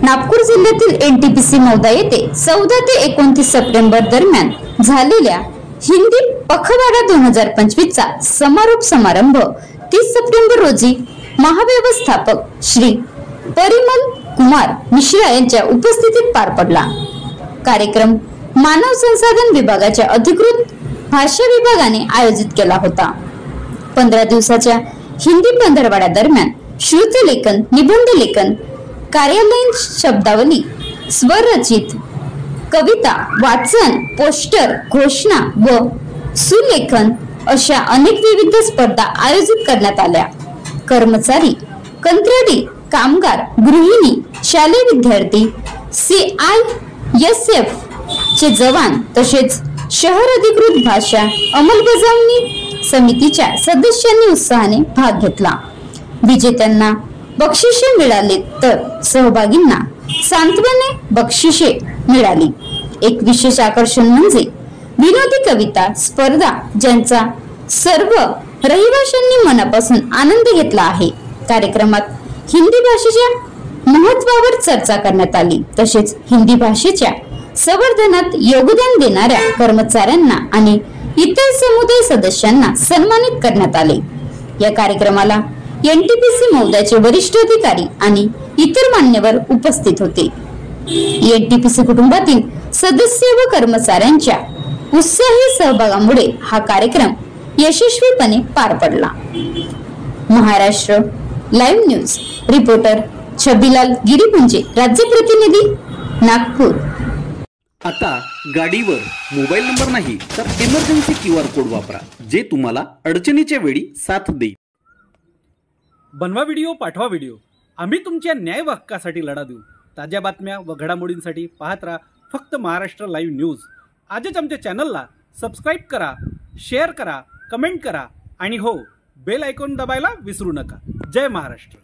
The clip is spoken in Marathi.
नागपूर जिल्ह्यातील एनटीपीसी मौदा येथे 14 ते 29 सप्टेंबर दरम्यान झालेल्या हिंदी पखवाडा 2025 चा समारोप समारंभ 30 सप्टेंबर रोजी महाव्यवस्थापक श्री परिमल कुमार मिश्रा यांच्या उपस्थितीत पार पडला। कार्यक्रम मानव संसाधन विभागाच्या अधिकृत भाषा विभागाने आयोजित केला होता। 15 दिवसाच्या हिंदी पंधरवड्या दरम्यान श्रुतलेखन, निबंध लेखन, कार्यालयीन शब्दावली, स्वरचित कविता, वाचन, पोस्टर, घोषणा व सुलेखन अशा अनेक विविध स्पर्धा आयोजित करण्यात आल्या। कर्मचारी, कंत्राटी कामगार, गृहिणी, शालेय विद्यार्थी, CISF चे जवान तसेच शहर अधिकृत भाषा अंमलबजावणी समितीच्या सदस्यांनी उत्साहाने भाग घेतला। विजेत्यांना बक्षिसे मिळाली तर सहभागींना सांत्वने बक्षिसे मिळाली। एक विशेष आकर्षण म्हणजे विनोदी कविता स्पर्धा, ज्यांचा सर्व रहिवाशांनी मनापासून आनंद घेतला आहे। कार्यक्रमात हिंदी भाषेच्या महत्त्वावर चर्चा करण्यात आली। तसेच हिंदी भाषेच्या संवर्धनात योगदान देणाऱ्या कर्मचाऱ्यांना आणि इतर समुदाय सदस्यांना सन्मानित करण्यात आले। या कार्यक्रमाला एनटीपीसी मौद्याचे वरिष्ठ अधिकारी आणि इतर मान्यवर उपस्थित होते। एनटीपीसी कुटुंबातील सदस्य व कर्मचाऱ्यांच्या उत्साही सहभागामुळे हा कार्यक्रम यशस्वीपणे पार पडला। Maharashtra live news reporter Chhabilal Giripunje, राज्य प्रतिनिधी, नागपूर। आता गाडीवर मोबाईल नंबर नाही तर इमर्जन्सी QR कोड वापरा, जे तुम्हाला अडचणीच्या वेळी साथ देईल। बनवा व्हिडिओ, पाठवा व्हिडिओ, आम्ही तुमच्या न्याय हक्कासाठी लढा देऊ। ताज्या बातम्या व घडामोडींसाठी पाहत राहा फक्त महाराष्ट्र लाईव्ह न्यूज। आजच आमच्या चॅनलला सबस्क्राईब करा, शेअर करा, कमेंट करा आणि हो, बेल आयकॉन दबायला विसरू नका। जय महाराष्ट्र।